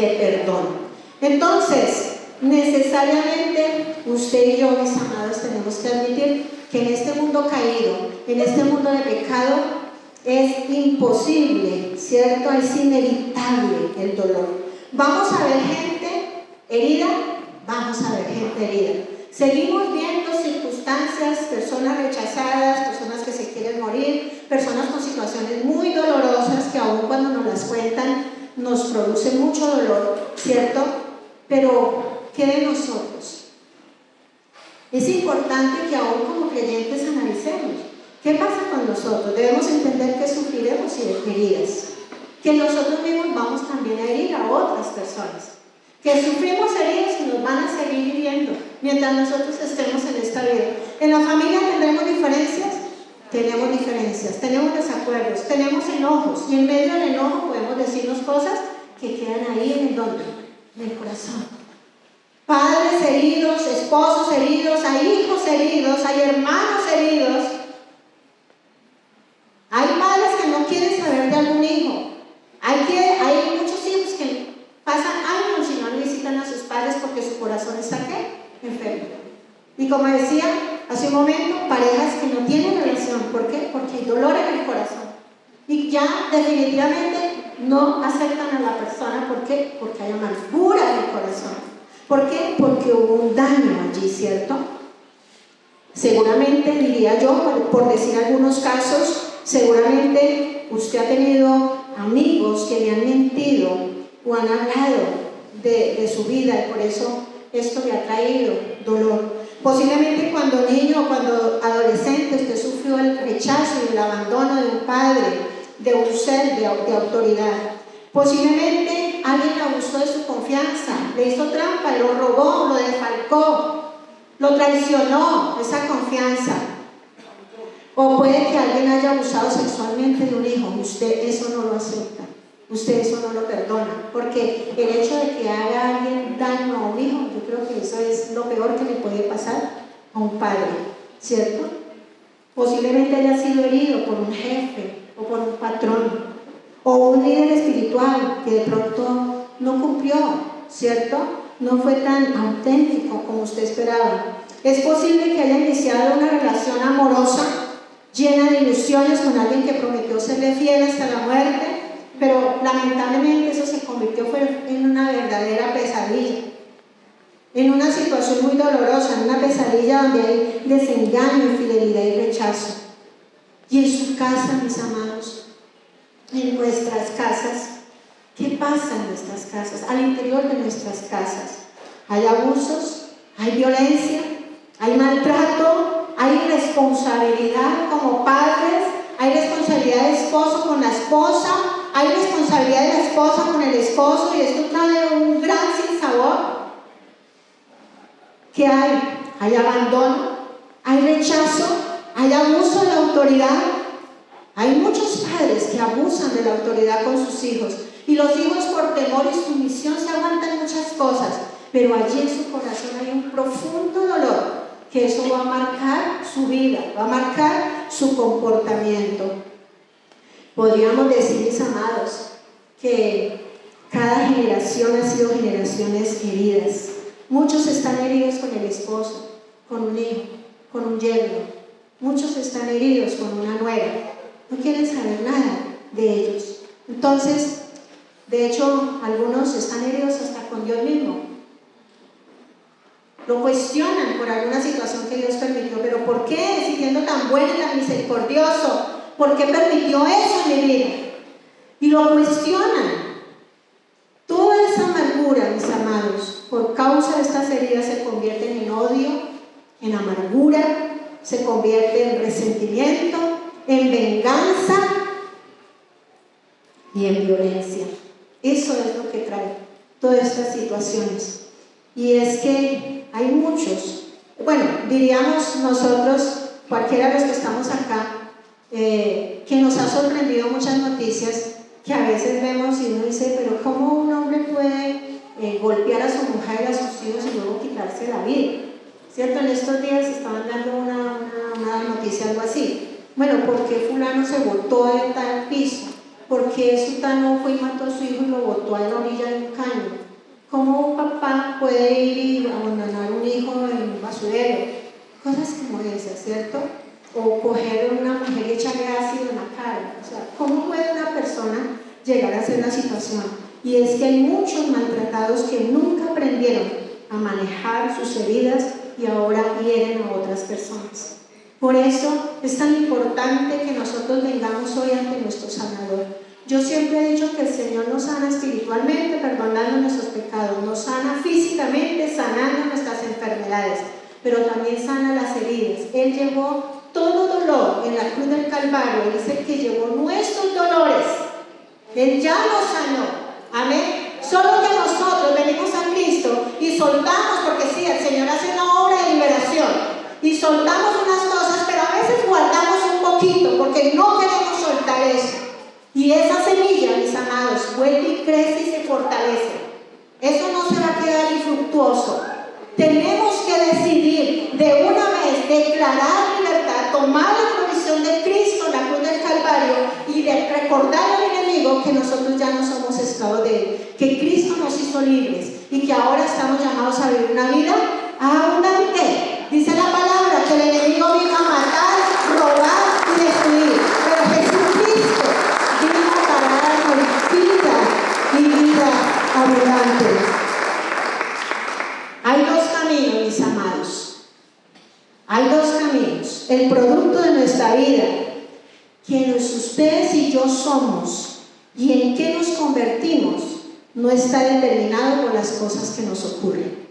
[SPEAKER 1] De perdón. Entonces, necesariamente usted y yo, mis amados, tenemos que admitir que en este mundo caído, en este mundo de pecado, es imposible, ¿cierto? Es inevitable el dolor. Vamos a ver gente herida, vamos a ver gente herida. Seguimos viendo circunstancias, personas rechazadas, personas que se quieren morir, personas con situaciones muy dolorosas que aún cuando nos las cuentan nos producen mucho dolor, ¿cierto? Pero, ¿qué de nosotros? Es importante que aún como creyentes analicemos qué pasa con nosotros. Debemos entender que sufriremos heridas, que nosotros mismos vamos también a herir a otras personas, que sufrimos heridas y nos van a seguir hiriendo mientras nosotros estemos en esta vida. En la familia tendremos diferencias, tenemos desacuerdos, tenemos enojos, y en medio del enojo podemos decirnos cosas que quedan ahí en el corazón. Padres heridos, esposos heridos, hay hijos heridos, hay hermanos heridos. Hay padres que no quieren saber de algún hijo. Hay muchos hijos que pasan años y no visitan a sus padres porque su corazón está ¿qué? Enfermo. Y como decía hace un momento, parejas que no tienen relación. ¿Por qué? Porque hay dolor en el corazón. Y ya definitivamente no aceptan a la persona. ¿Por qué? Porque hay amargura en el corazón. ¿Por qué? Porque hubo un daño allí, ¿cierto? Seguramente, diría yo, por decir algunos casos, seguramente usted ha tenido amigos que le han mentido o han hablado de su vida, y por eso esto le ha traído dolor. Posiblemente cuando niño o cuando adolescente usted sufrió el rechazo y el abandono de un padre, de un ser de autoridad. Posiblemente alguien abusó de su confianza, le hizo trampa, lo robó, lo defalcó, lo traicionó, esa confianza. O puede que alguien haya abusado sexualmente de un hijo, usted eso no lo acepta, usted eso no lo perdona, porque el hecho de que haga alguien daño a un hijo, yo creo que eso es lo peor que le puede pasar a un padre, ¿cierto? Posiblemente haya sido herido por un jefe o por un patrón, o un líder espiritual que de pronto no cumplió, ¿cierto? No fue tan auténtico como usted esperaba. Es posible que haya iniciado una relación amorosa llena de ilusiones con alguien que prometió serle fiel hasta la muerte, pero lamentablemente eso se convirtió en una verdadera pesadilla, en una situación muy dolorosa, en una pesadilla donde hay desengaño, infidelidad y rechazo. Y en su casa, mis amados, en nuestras casas, ¿qué pasa en nuestras casas? Al interior de nuestras casas hay abusos, hay violencia, hay maltrato, hay irresponsabilidad como padres, hay responsabilidad de esposo con la esposa, hay responsabilidad de la esposa con el esposo, y esto trae un gran sinsabor. ¿Qué hay? Hay abandono, hay rechazo, hay abuso de la autoridad. Hay muchos padres que abusan de la autoridad con sus hijos, y los hijos por temor y sumisión se aguantan muchas cosas, pero allí en su corazón hay un profundo dolor, que eso va a marcar su vida, va a marcar su comportamiento. Podríamos decir, mis amados, que cada generación ha sido generaciones heridas. Muchos están heridos con el esposo, con un hijo, con un yerno. Muchos están heridos con una nuera. No quieren saber nada de ellos. Entonces, de hecho, algunos están heridos hasta con Dios mismo. Lo cuestionan por alguna situación que Dios permitió. ¿Pero por qué? Si siendo tan bueno y tan misericordioso, ¿por qué permitió eso en mi vida? Y lo cuestionan. Toda esa amargura, mis amados, por causa de estas heridas se convierten en odio, en amargura, se convierte en resentimiento, en venganza y en violencia. Eso es lo que trae todas estas situaciones. Y es que hay muchos, bueno, diríamos nosotros, cualquiera de los que estamos acá, que nos ha sorprendido muchas noticias que a veces vemos y uno dice, pero ¿cómo un hombre puede golpear a su mujer y a sus hijos y luego quitarse la vida? ¿Cierto? En estos días estaban dando una noticia, algo así. Bueno, ¿por qué fulano se botó de tal piso? ¿Por qué sutano fue y mató a su hijo y lo botó a la orilla de un caño? ¿Cómo un papá puede ir y abandonar a un hijo en un basurero? Cosas como esas, ¿cierto? O coger a una mujer y echarle ácido en la cara. O sea, ¿cómo puede una persona llegar a ser una situación? Y es que hay muchos maltratados que nunca aprendieron a manejar sus heridas y ahora hieren a otras personas. Por eso es tan importante que nosotros vengamos hoy ante nuestro sanador. Yo siempre he dicho que el Señor nos sana espiritualmente, perdonando nuestros pecados, nos sana físicamente, sanando nuestras enfermedades, pero también sana las heridas. Él llevó todo dolor en la cruz del Calvario. Él es el que llevó nuestros dolores. Él ya nos sanó. Amén. Solo que nosotros venimos a Cristo y soltamos, porque sí, el Señor hace una obra de liberación. Y soltamos unas cosas, pero a veces guardamos un poquito, porque no queremos soltar eso. Y esa semilla, mis amados, vuelve y crece y se fortalece. Eso no se va a quedar infructuoso. Tenemos que decidir de una vez declarar libertad, tomar la provisión de Cristo en la cruz del Calvario y de recordar al enemigo que nosotros ya no somos esclavos de él, que Cristo nos hizo libres y que ahora estamos llamados a vivir una vida abundante. Dice la palabra que el enemigo vino a matar, robar y destruir, pero Jesucristo vino para darnos vida y vida abundante. Hay dos caminos, mis amados. Hay dos caminos. El producto de nuestra vida, quienes ustedes y yo somos y en qué nos convertimos, no está determinado por las cosas que nos ocurren.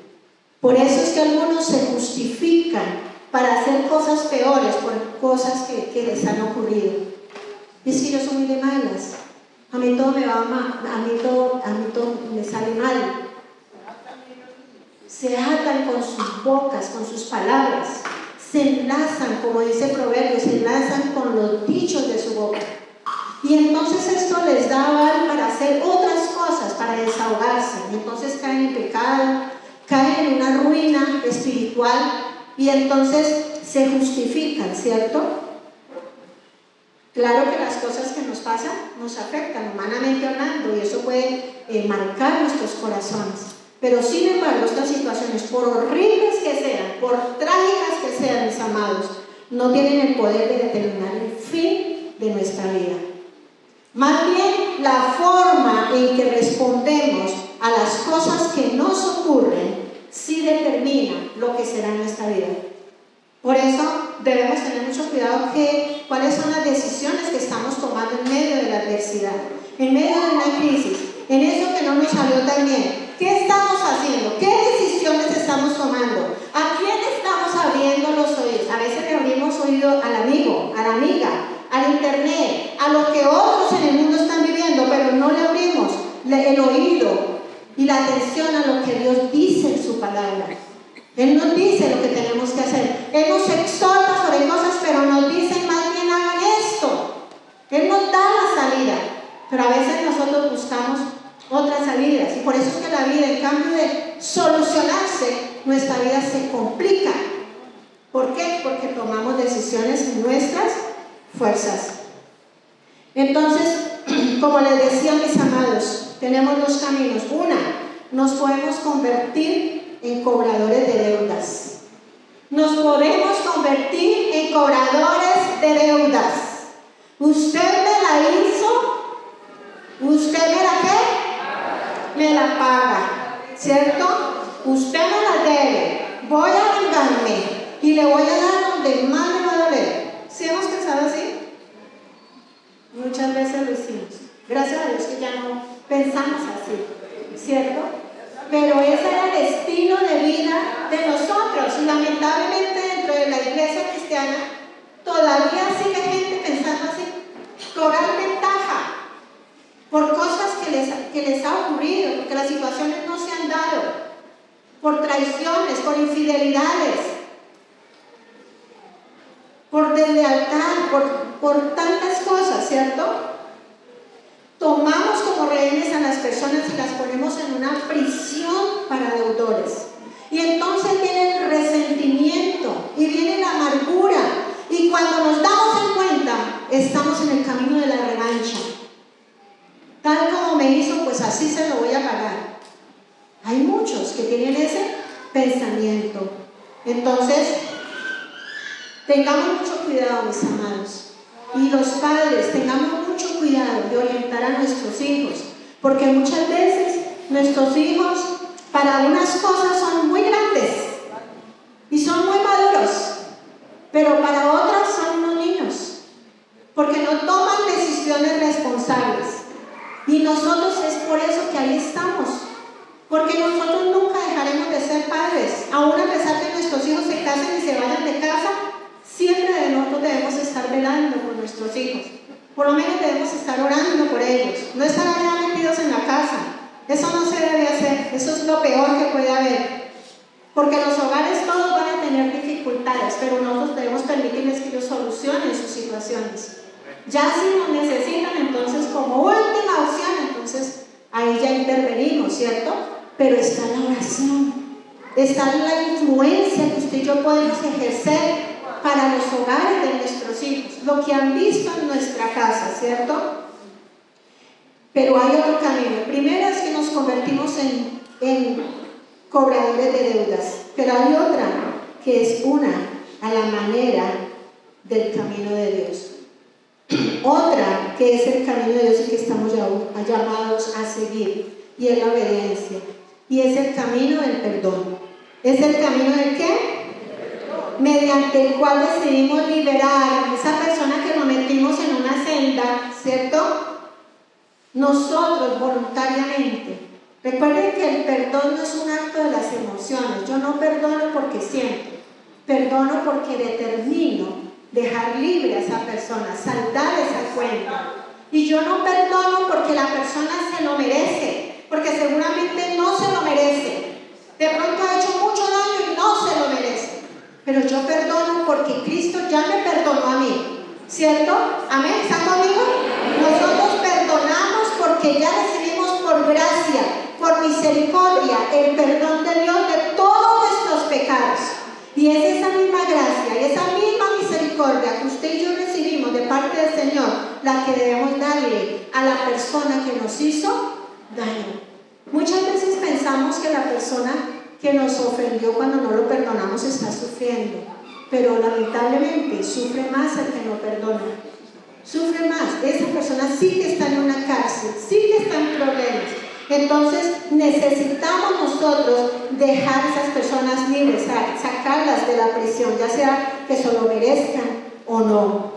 [SPEAKER 1] Por eso es que algunos se justifican para hacer cosas peores por cosas que les han ocurrido. Es que yo soy muy de malas. A mí todo me va mal, a mí todo me sale mal. Se atan con sus bocas, con sus palabras, se enlazan, como dice Proverbios, se enlazan con los dichos de su boca. Y entonces esto les da aval para hacer otras cosas, para desahogarse. Y entonces caen en pecado, caen en una ruina espiritual y entonces se justifican, ¿cierto? Claro que las cosas que nos pasan nos afectan humanamente hablando y eso puede marcar nuestros corazones. Pero sin embargo, estas situaciones, por horribles que sean, por trágicas que sean, mis amados, no tienen el poder de determinar el fin de nuestra vida. Más bien, la forma en que respondemos a las cosas que nos ocurren sí determina lo que será nuestra vida. Por eso debemos tener mucho cuidado cuáles son las decisiones que estamos tomando en medio de la adversidad, en medio de una crisis, en eso que no nos salió tan bien. ¿Qué estamos haciendo? ¿Qué decisiones estamos tomando? ¿A quién estamos abriendo los oídos? A veces le abrimos oído al amigo, a la amiga, al internet, a lo que otros en el mundo están viviendo, pero no le abrimos el oído y la atención a lo que Dios dice en su palabra. Él nos dice lo que tenemos que hacer. Él nos exhorta sobre cosas, pero nos dice más bien hagan esto. Él nos da la salida, pero a veces nosotros buscamos otras salidas y por eso es que la vida, en cambio de solucionarse, nuestra vida se complica. ¿Por qué? Porque tomamos decisiones en nuestras fuerzas. Entonces, como les decía, mis amados, tenemos dos caminos. Una, nos podemos convertir en cobradores de deudas. Nos podemos convertir en cobradores de deudas. Usted me la hizo, usted me la ¿qué? Me la paga, ¿cierto? Usted me la debe, voy a vengarme y le voy a dar donde más me va a doler. ¿Sí hemos pensado así? Muchas veces lo hicimos. Gracias a Dios que ya no pensamos así, ¿cierto? Pero ese era el estilo de vida de nosotros. Y lamentablemente dentro de la iglesia cristiana todavía sigue gente pensando así, cobrar ventaja por cosas que les por traiciones, por infidelidades, por deslealtad, por tantas cosas, ¿cierto? Tomamos como rehenes a las personas y las ponemos en una prisión para deudores. Y entonces viene el resentimiento y viene la amargura. Y cuando nos damos en cuenta, estamos en el camino de la revancha. Tal como me hizo, pues así se lo voy a pagar. Hay muchos que tienen ese pensamiento. Entonces, tengamos mucho cuidado, mis amados. Y los padres, tengamos mucho cuidado de orientar a nuestros hijos. Porque muchas veces nuestros hijos, para unas cosas son muy grandes y son muy maduros, pero para otras son unos niños. Porque no toman decisiones responsables. Y nosotros es por eso que ahí estamos. Porque nosotros nunca dejaremos de ser padres. Aún a pesar de que nuestros hijos se casen y se vayan de casa, siempre nosotros debemos estar velando por nuestros hijos. Por lo menos debemos estar orando por ellos. No estar allá metidos en la casa. Eso no se debe hacer. Eso es lo peor que puede haber. Porque los hogares todos van a tener dificultades, pero nosotros debemos permitirles que ellos solucionen sus situaciones. Ya si nos necesitan, entonces como última opción, entonces ahí ya intervenimos, ¿cierto? Pero está la oración, está la influencia que usted y yo podemos ejercer para los hogares de nuestros hijos, lo que han visto en nuestra casa, ¿cierto? Pero hay otro camino. Primero es que nos convertimos en cobradores de deudas, pero hay otra que es una a la manera del camino de Dios. Otra que es el camino de Dios y que estamos llamados a seguir, y es la obediencia, y es el camino del perdón. ¿Es el camino del qué? Mediante el cual decidimos liberar a esa persona que nos metimos en una senda, ¿cierto? Nosotros voluntariamente. Recuerden que el perdón no es un acto de las emociones. Yo no perdono porque siento, perdono porque determino dejar libre a esa persona, saldar esa cuenta. Y yo no perdono porque la persona se lo merece, porque seguramente no se lo merece. De pronto ha hecho mucho daño y no se lo merece. Pero yo perdono porque Cristo ya me perdonó a mí, ¿cierto? Amén, ¿están conmigo? Nosotros perdonamos porque ya recibimos por gracia, por misericordia, el perdón de Dios de todos nuestros pecados. Y es esa misma gracia y esa misma misericordia que usted y yo recibimos de parte del Señor, la que debemos darle a la persona que nos hizo daño. Muchas veces pensamos que la persona que nos ofendió cuando no lo perdonamos está sufriendo, pero lamentablemente sufre más el que no perdona. Sufre más. Esa persona sí que está en una cárcel, sí que está en problemas. Entonces necesitamos nosotros dejar a esas personas libres, sacarlas de la prisión, ya sea que se lo merezcan o no.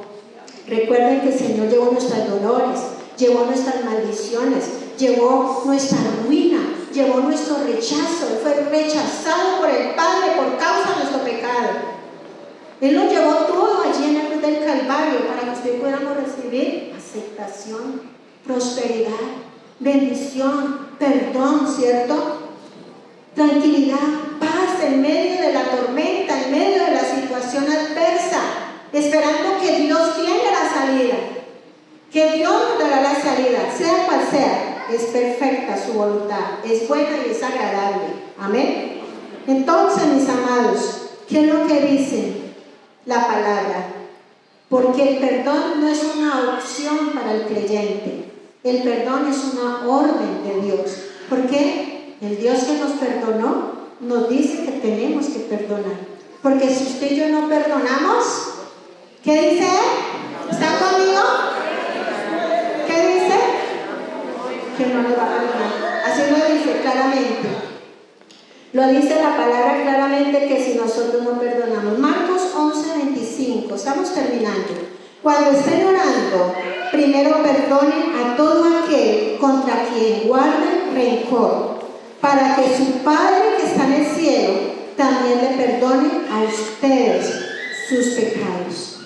[SPEAKER 1] Recuerden que el Señor llevó nuestros dolores, llevó nuestras maldiciones, llevó nuestra ruina, llevó nuestro rechazo. Él fue rechazado por el Padre por causa de nuestro pecado. Él lo llevó todo allí en la cruz del Calvario para que usted pudiéramos recibir aceptación, prosperidad, bendición, perdón, ¿cierto? Tranquilidad, paz en medio de la tormenta, en medio de la situación adversa, esperando que Dios tiene la salida, que Dios nos dará la salida, sea cual sea. Es perfecta su voluntad, es buena y es agradable. Amén. Entonces, mis amados, ¿qué es lo que dice la palabra? Porque el perdón no es una opción para el creyente. El perdón es una orden de Dios. Porque el Dios que nos perdonó nos dice que tenemos que perdonar. Porque si usted y yo no perdonamos, ¿qué dice él? ¿Está conmigo? ¿Qué dice? Que no nos va a perdonar. Así lo dice claramente. Lo dice la palabra claramente, que si nosotros no perdonamos. Marcos 11:25. Estamos terminando. Cuando estén orando, primero perdonen a todo aquel contra quien guarden rencor, para que su Padre que está en el cielo también le perdone a ustedes sus pecados.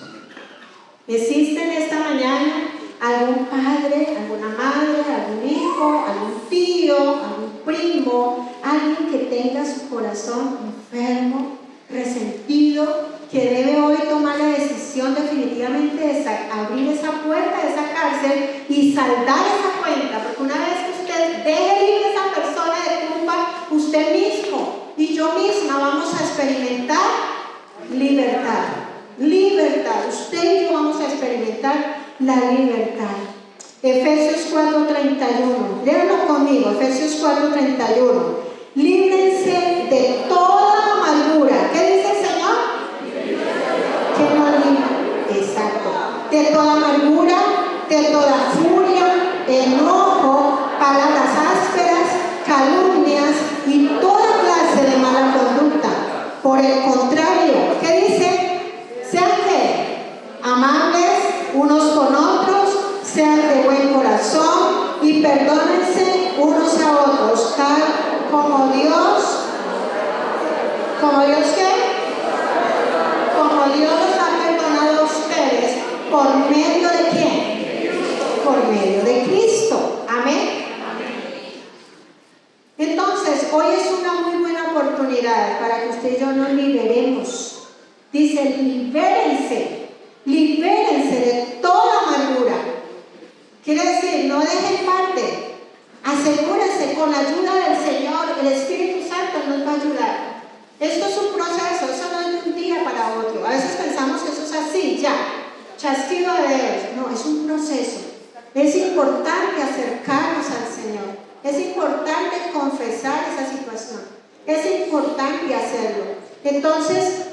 [SPEAKER 1] ¿Existe en esta mañana algún padre, alguna madre, algún hijo, algún tío, algún primo, alguien que tenga su corazón enfermo, resentido, que debe hoy tomar la decisión definitivamente de abrir esa puerta de esa cárcel y saldar esa cuenta, porque una vez que usted deje libre a esa persona de culpa, usted mismo y yo misma vamos a experimentar libertad. Libertad, usted y yo vamos a experimentar la libertad. Efesios 4:31, léanlo conmigo, Efesios 4:31. Líbrense de toda amargura. ¿Qué dice el Señor? Que no libre. Exacto. De toda amargura, de toda furia, enojo, palabras ásperas, calumnias y toda clase de mala conducta. Por el contrario, ¿qué dice? Sean amables unos con otros, sean de buen corazón y perdónense unos a otros, tal como Dios ¿qué? Como Dios los ha perdonado a ustedes, ¿por medio de quién? Por medio de Cristo. Amén. Entonces, hoy es una muy buena oportunidad para que usted y yo nos liberemos. Dice, libérense de toda amargura. Quiere decir, no dejen parte. Asegúrense, con la ayuda del Señor, el Espíritu Santo nos va a ayudar. Esto es un proceso, eso no es de un día para otro. A veces pensamos que eso es así, ya, chasquido de dedos. No, es un proceso. Es importante acercarnos al Señor. Es importante confesar esa situación. Es importante hacerlo. Entonces,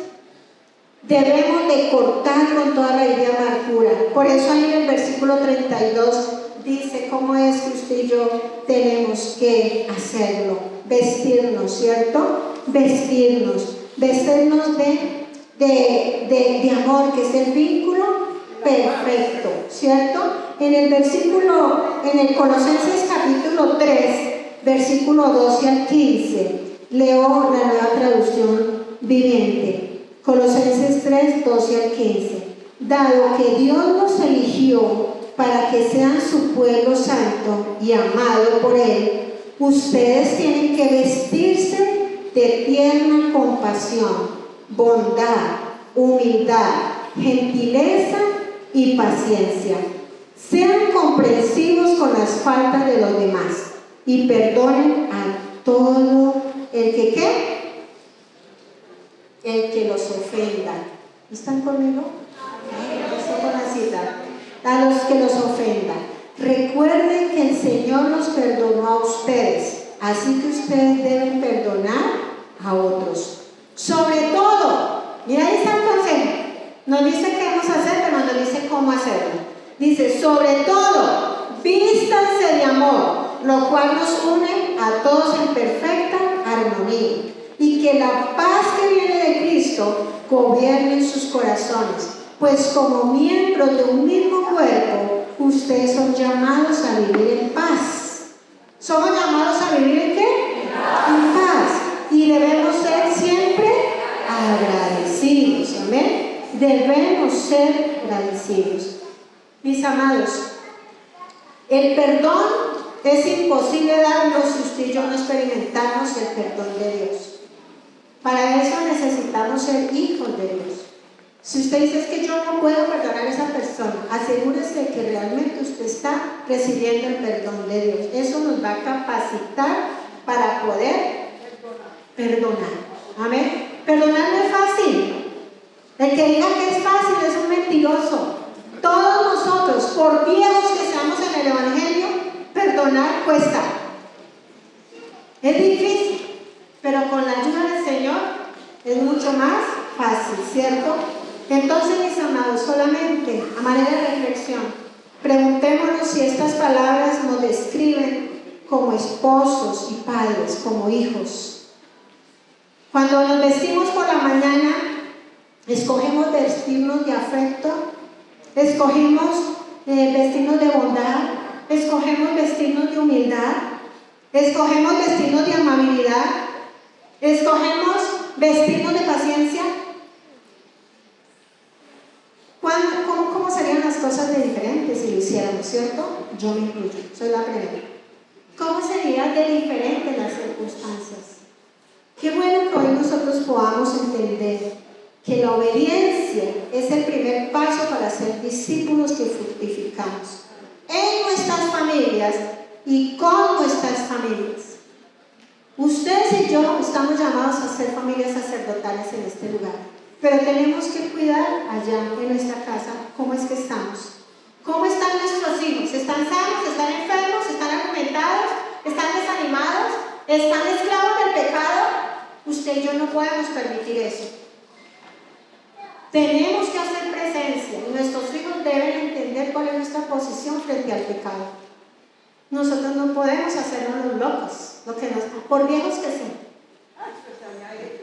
[SPEAKER 1] debemos de cortar con toda raíz de amargura. Por eso ahí en el versículo 32 dice cómo es que usted y yo tenemos que hacerlo. Vestirnos, ¿cierto? Vestirnos de amor, que es el vínculo perfecto, ¿cierto? En el Colosenses capítulo 3, versículo 12 al 15, leo la Nueva Traducción Viviente. Colosenses 3, 12 al 15. Dado que Dios los eligió para que sean su pueblo santo y amado por Él, ustedes tienen que vestirse de tierna compasión, bondad, humildad, gentileza y paciencia. Sean comprensivos con las faltas de los demás y perdonen a todo el que ¿qué? El que los ofenda. ¿Están conmigo? Eso con la cita. A los que los ofendan. Recuerden que el Señor los perdonó a ustedes, así que ustedes deben perdonar a otros. Sobre todo, mira, ahí está el consejo. Nos dice qué vamos a hacer, pero nos dice cómo hacerlo. Dice, sobre todo, vístanse de amor, lo cual nos une a todos en perfecta armonía, y que la paz que viene de Cristo gobierne en sus corazones, pues como miembros de un mismo cuerpo, ustedes son llamados a vivir en paz. ¿Somos llamados a vivir en qué? En paz. Y debemos ser siempre agradecidos. Amén. Debemos ser agradecidos. Mis amados, el perdón es imposible darlo si usted y yo no experimentamos el perdón de Dios. Para eso necesitamos ser hijos de Dios. Si usted dice es que yo no puedo perdonar a esa persona, asegúrese de que realmente usted está recibiendo el perdón de Dios. Eso nos va a capacitar para poder perdonar. Amén. Perdonar no es fácil. El que diga que es fácil es un mentiroso. Todos nosotros, por viejos que seamos en el Evangelio, perdonar cuesta. Es difícil, pero con la ayuda del Señor es mucho más fácil, ¿cierto? Entonces, mis amados, solamente a manera de reflexión, preguntémonos si estas palabras nos describen como esposos y padres, como hijos. Cuando nos vestimos por la mañana, escogemos vestirnos de afecto, escogemos vestirnos de bondad, escogemos vestirnos de humildad, escogemos vestirnos de amabilidad, escogemos vestirnos de paciencia. ¿Cómo serían las cosas de diferentes si lo hiciéramos, cierto? Yo me incluyo, soy la primera. ¿Cómo sería sería de diferente las circunstancias. Qué bueno que hoy nosotros podamos entender que la obediencia es el primer paso para ser discípulos que fructificamos en nuestras familias y con nuestras familias. Ustedes y yo estamos llamados a ser familias sacerdotales en este lugar, pero tenemos que cuidar allá en nuestra casa cómo es que estamos. ¿Cómo están nuestros hijos? ¿Están sanos? ¿Están enfermos? ¿Están argumentados? ¿Están desanimados? ¿Están esclavos del pecado? Usted y yo no podemos permitir eso. Tenemos que hacer presencia y nuestros hijos deben entender cuál es nuestra posición frente al pecado. Nosotros no podemos hacernos los locos, por viejos que sean.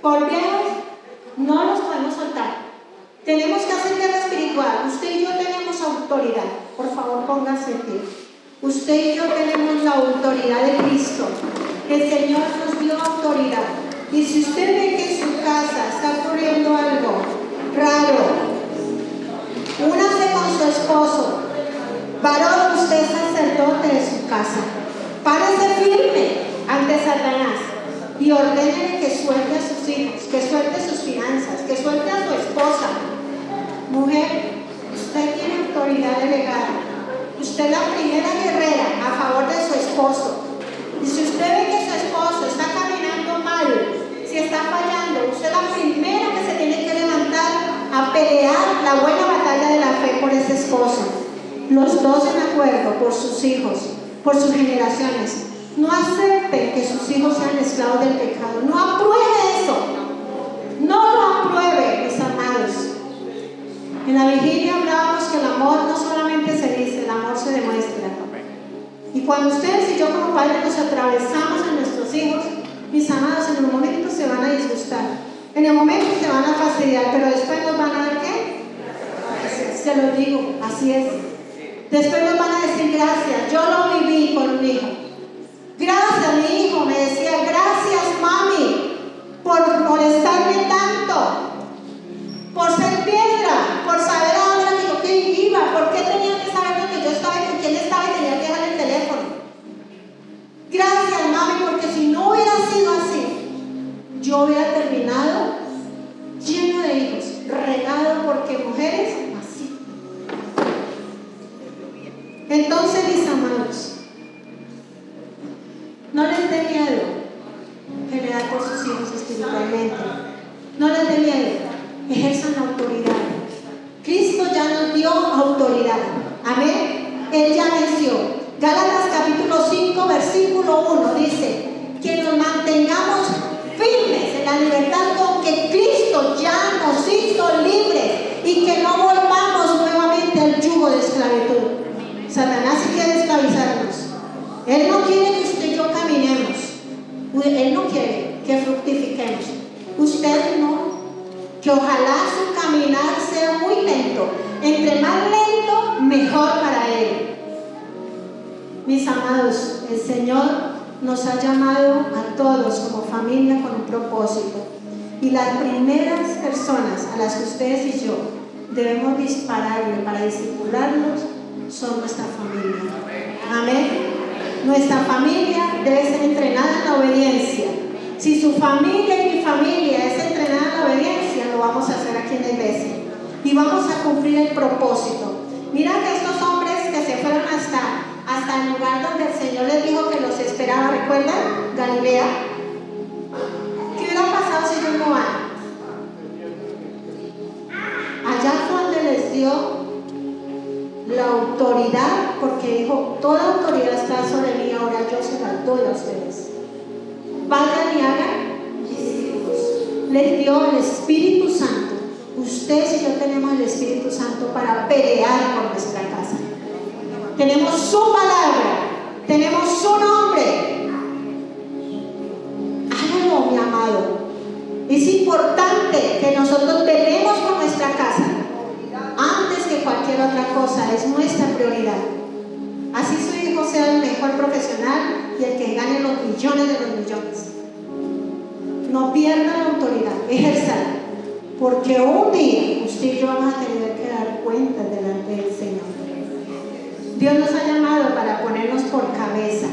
[SPEAKER 1] Por viejos no los podemos soltar. Tenemos que hacer guerra espiritual. Usted y yo tenemos autoridad. Por favor, póngase en pie. Usted y yo tenemos la autoridad de Cristo. El Señor nos dio autoridad. Y si usted ve que en su casa está ocurriendo algo raro, únase con su esposo. Varón, usted es sacerdote de su casa. Párese firme ante Satanás y ordénele que suelte a sus hijos, que suelte sus finanzas, que suelte a su esposa. Mujer, usted tiene autoridad delegada. Usted es la primera guerrera a favor de su esposo. Y si usted ve que su esposo está caminando mal, si está fallando, usted es la primera que se tiene que levantar a pelear la buena batalla de la fe por ese esposo. Los dos en acuerdo por sus hijos, por sus generaciones. No acepten que sus hijos sean esclavos del pecado. No apruebe eso. No lo apruebe, mis amados. En la vigilia hablábamos que el amor no solamente se dice, el amor se demuestra. Y cuando ustedes y yo como padres nos atravesamos en nuestros hijos, mis amados, en el momento se van a disgustar. En el momento se van a fastidiar, pero después nos van a dar ¿qué? Se lo digo, así es. Después nos van a decir gracias. Yo lo viví con un hijo. Gracias, mi hijo me decía, gracias mami por molestarme tanto, por ser piedra, por saber a dónde yo que iba, por qué tenía que saber dónde yo estaba y con quién estaba y tenía que dejar el teléfono. Gracias mami, porque si no hubiera sido así, yo hubiera terminado lleno de hijos, regado porque mujeres así. Entonces, mis amados, no les dé miedo pelear por sus hijos espiritualmente. No les dé miedo. Ejerzan la autoridad. Cristo ya nos dio autoridad. Amén. Él ya venció. Gálatas capítulo 5, versículo 1 dice que nos mantengamos firmes en la libertad con que Cristo ya nos hizo libres y que no volvamos nuevamente al yugo de esclavitud. Satanás quiere esclavizarnos. Él no quiere que usted y yo caminemos. Él no quiere que fructifiquemos. Usted no. Que ojalá su caminar sea muy lento. Entre más lento, mejor para él. Mis amados, el Señor nos ha llamado a todos como familia con un propósito. Y las primeras personas a las que ustedes y yo debemos dispararle para discipularlos son nuestra familia. Amén. Nuestra familia debe ser entrenada en la obediencia. Si su familia y mi familia es entrenada en la obediencia, lo vamos a hacer aquí en la iglesia. Y vamos a cumplir el propósito. Mira que estos hombres que se fueron hasta el lugar donde el Señor les dijo que los esperaba, ¿recuerdan? Galilea. ¿Qué hubiera pasado si ellos no van? Allá fue donde les dio la autoridad, porque dijo, toda autoridad está sobre mí, ahora yo se la doy a ustedes. Vayan y hagan discípulos. Les dio el Espíritu Santo. Ustedes y yo tenemos el Espíritu Santo para pelear por nuestra casa. Tenemos su palabra, tenemos su nombre. Hágalo, mi amado. Es importante que nosotros velemos por nuestra casa antes que cualquier otra cosa. Es nuestra prioridad. Así su hijo sea el mejor profesional y el que gane los millones de los millones. No pierda la autoridad, ejérzala, porque un día usted y yo vamos a tener que dar cuenta delante del Señor. Dios nos ha llamado para ponernos por cabeza.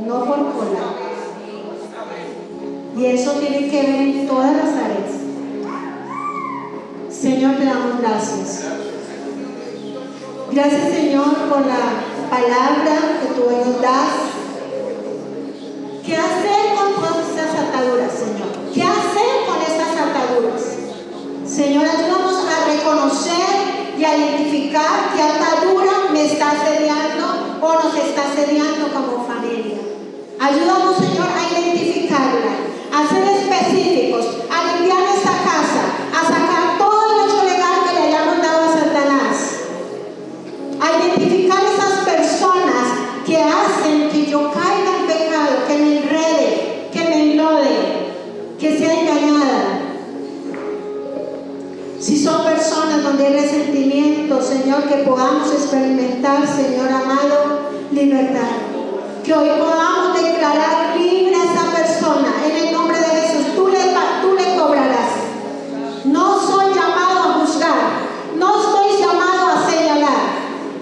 [SPEAKER 1] no por cola. Y eso tiene que ver en todas las áreas. Señor, te damos gracias. Gracias, Señor, por la palabra que tú hoy nos das. ¿Qué hacer con todas esas ataduras, Señor? ¿Qué hacer con estas ataduras? Señor, ayúdanos a reconocer y a identificar qué atadura me está asediando o nos está asediando como familia. Ayúdanos, Señor, a identificarla, a ser específicos, a limpiar esta casa, a sacar todo el hecho legal que le hayamos dado a Satanás, a identificar esas personas que hacen que yo caiga en pecado, que me enrede, que me enlode, que sea engañada. Si son personas donde hay resentimiento, Señor, que podamos experimentar, Señor amado, libertad. Que hoy podamos declarar libre a esa persona en el nombre de Jesús. Tú le cobrarás. No soy llamado a juzgar, no estoy llamado a señalar.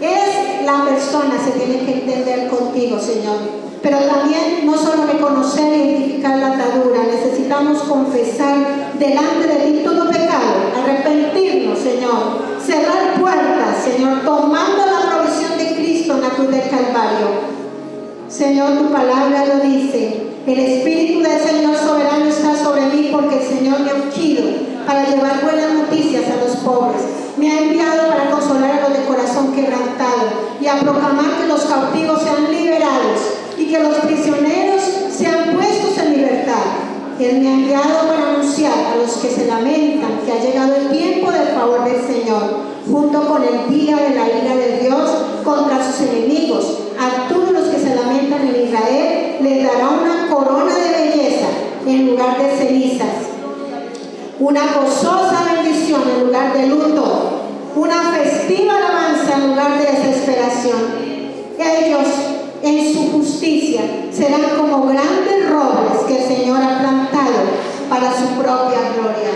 [SPEAKER 1] Es la persona, se tiene que entender contigo, Señor. Pero también no solo reconocer e identificar la atadura, necesitamos confesar delante de ti todo pecado, arrepentirnos, Señor, cerrar puertas, Señor, tomando la provisión de Cristo en la cruz del Calvario. Señor, tu palabra lo dice: el Espíritu del Señor soberano está sobre mí, porque el Señor me ha ungido para llevar buenas noticias a los pobres. Me ha enviado para consolar a los de corazón quebrantado y a proclamar que los cautivos sean liberados y que los prisioneros sean puestos en libertad. Él me ha enviado para anunciar a los que se lamentan que ha llegado el tiempo del favor del Señor, junto con el día de la ira de Dios contra sus enemigos. A todos los que se lamentan en Israel les dará una corona de belleza en lugar de cenizas, una gozosa bendición en lugar de luto, una festiva alabanza en lugar de desesperación. Ellos en su justicia serán como grandes robles que el Señor ha plantado para su propia gloria.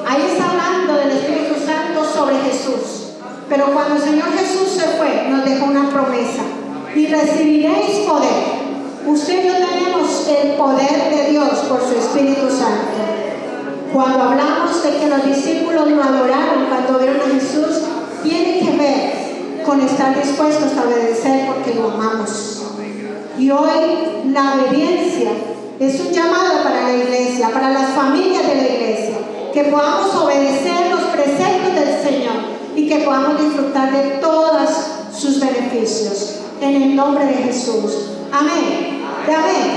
[SPEAKER 1] Ahí está hablando del Espíritu Santo sobre Jesús. Pero cuando el Señor Jesús se fue, nos dejó una promesa: y recibiréis poder. Usted y yo tenemos el poder de Dios por su Espíritu Santo. Cuando hablamos de que los discípulos lo adoraron cuando vieron a Jesús, tiene que ver con estar dispuestos a obedecer porque lo amamos. Y hoy la obediencia es un llamado para la iglesia, para las familias de la iglesia, que podamos obedecer los preceptos del Señor y que podamos disfrutar de todos sus beneficios. En el nombre de Jesús. Amén. Amén.